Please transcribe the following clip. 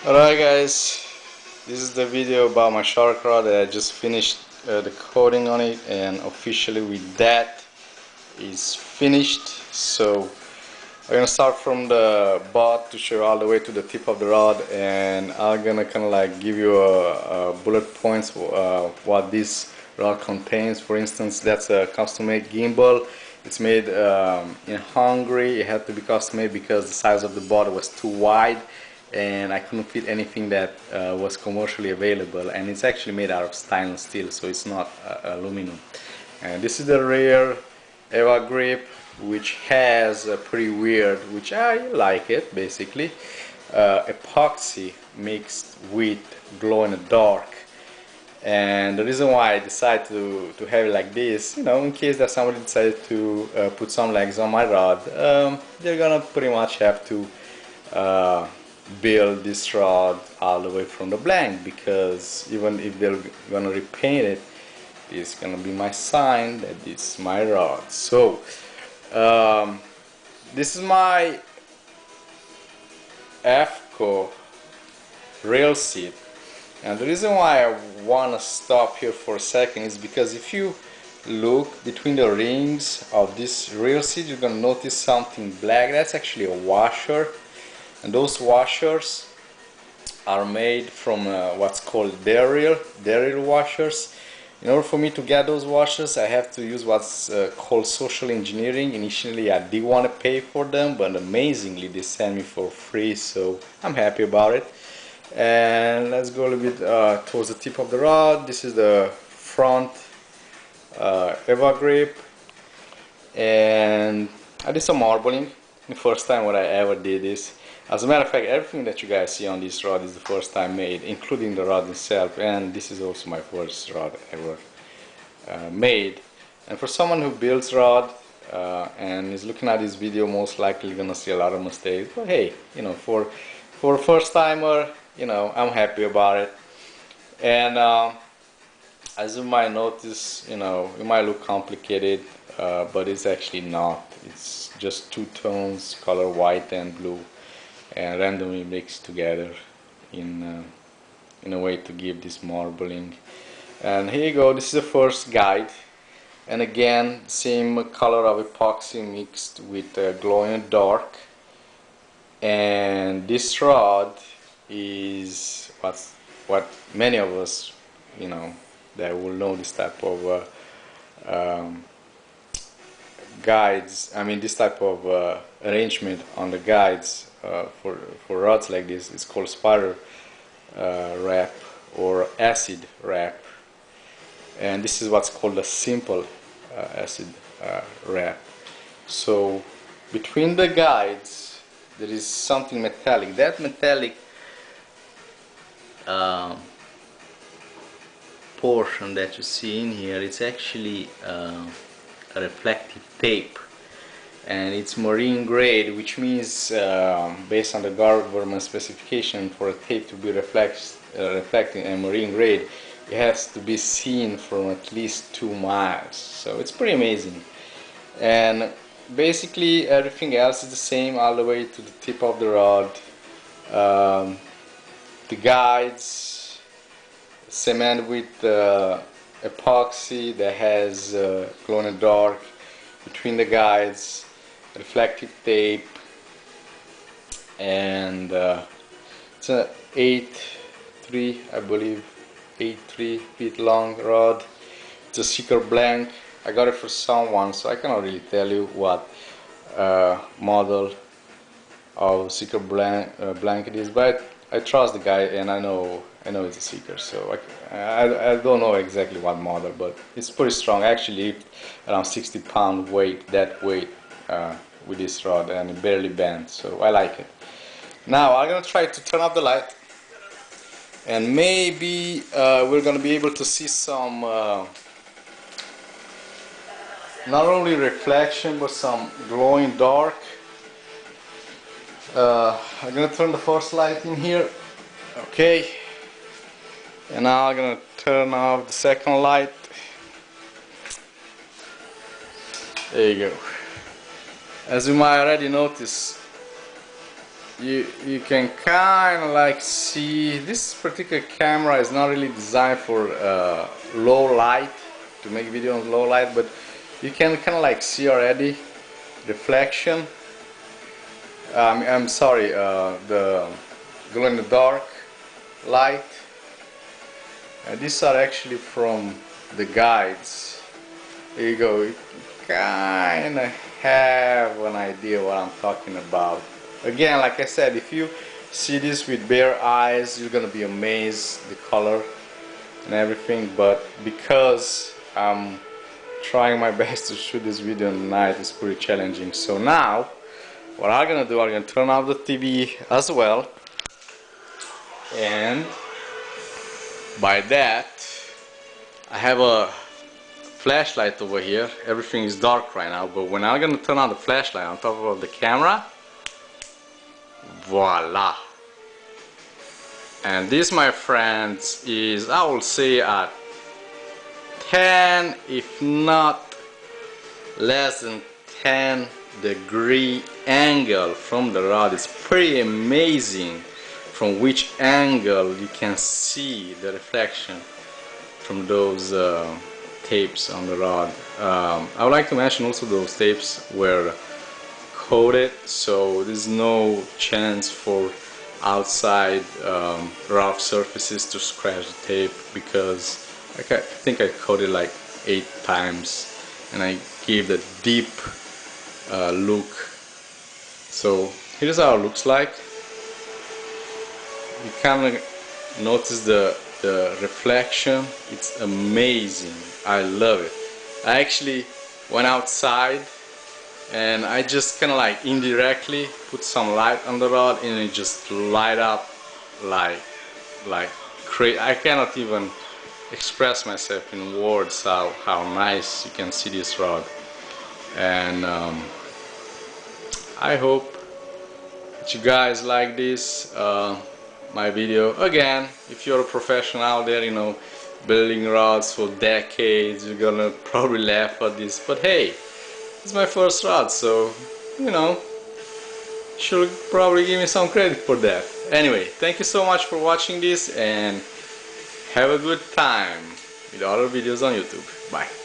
Alright guys, this is the video about my shark rod that I just finished the coating on it, and officially with that is finished. So I'm gonna start from the butt to show all the way to the tip of the rod, and I'm gonna kind of like give you a bullet points what this rod contains. For instance, that's a custom-made gimbal. It's made in Hungary. It had to be custom-made because the size of the butt was too wide and I couldn't fit anything that was commercially available, and it's actually made out of stainless steel, so it's not aluminum. And this is the rear Eva grip, which has a pretty weird, which I like it basically, epoxy mixed with glow in the dark. And the reason why I decided to have it like this, in case that somebody decides to put some legs on my rod, they're gonna pretty much have to build this rod all the way from the blank, because even if they're gonna repaint it, it's gonna be my sign that this is my rod. So this is my FCO rail seat, and the reason why I want to stop here for a second is because if you look between the rings of this rail seat, you're gonna notice something black. That's actually a washer. And those washers are made from what's called derail washers. In order for me to get those washers, I have to use what's called social engineering. Initially, I did want to pay for them, but amazingly, they sent me for free, so I'm happy about it. And let's go a little bit towards the tip of the rod. This is the front Eva grip, and I did some marbling. The first time what I ever did this. As a matter of fact, everything that you guys see on this rod is the first time made, including the rod itself, and this is also my first rod ever made. And for someone who builds rod and is looking at this video, most likely gonna see a lot of mistakes. But hey, for a first timer, I'm happy about it. And as you might notice, it might look complicated, but it's actually not. It's just two tones, color white and blue, and randomly mixed together in a way to give this marbling. And here you go, this is the first guide, and again same color of epoxy mixed with glow in the dark. And this rod is what many of us that will know this type of guides, this type of arrangement on the guides for rods like this is called spider wrap or acid wrap, and this is what's called a simple acid wrap. So between the guides there is something metallic. That metallic portion that you see in here, it's actually a reflective tape, and it's marine grade, which means based on the government specification, for a tape to be reflecting and marine grade, it has to be seen from at least 2 miles. So it's pretty amazing. And basically everything else is the same all the way to the tip of the rod. The guides cement with epoxy that has glow in the dark. Between the guides, reflective tape, and it's a 8.3, I believe, 8.3 feet long rod. It's a seeker blank. I got it for someone, so I cannot really tell you what model of seeker blank it is, but I trust the guy, and I know it's a seeker, so I don't know exactly what model, but it's pretty strong. I actually lift around 60-pound weight, that weight, with this rod, and it barely bends, so I like it. Now I'm gonna try to turn off the light, and maybe we're gonna be able to see some not only reflection but some glowing dark. I'm gonna turn the first light in here. Okay, and now I'm gonna turn off the second light. There you go. As you might already notice, you can kind of like see this particular camera is not really designed for low light, to make video on low light, but you can kind of like see already reflection. I'm sorry, the glow in the dark light. These are actually from the guides. There you go. You kind of have an idea what I'm talking about. Again, like I said, if you see this with bare eyes, you're gonna be amazed the color and everything. But because I'm trying my best to shoot this video at night, it's pretty challenging. So now, what I'm gonna do, I'm gonna turn off the TV as well, and by that, I have a flashlight over here. Everything is dark right now, but when I'm gonna turn on the flashlight on top of the camera, voila! And this, my friends, is, I will say, at 10, if not less than 10 degree angle from the rod. It's pretty amazing from which angle you can see the reflection from those tapes on the rod. I would like to mention also those tapes were coated, so there's no chance for outside rough surfaces to scratch the tape, because I think I coated like 8 times and I gave the deep look. So here's how it looks like. You kind of notice the reflection. It's amazing. I love it. I actually went outside and I just kind of like indirectly put some light on the rod and it just light up like crazy. I cannot even express myself in words how nice you can see this rod. And I hope that you guys like this my video. Again, if you're a professional out there, you know, building rods for decades, you're gonna probably laugh at this, but hey, it's my first rod, so you know, should probably give me some credit for that. Anyway, thank you so much for watching this and have a good time with other videos on YouTube. Bye.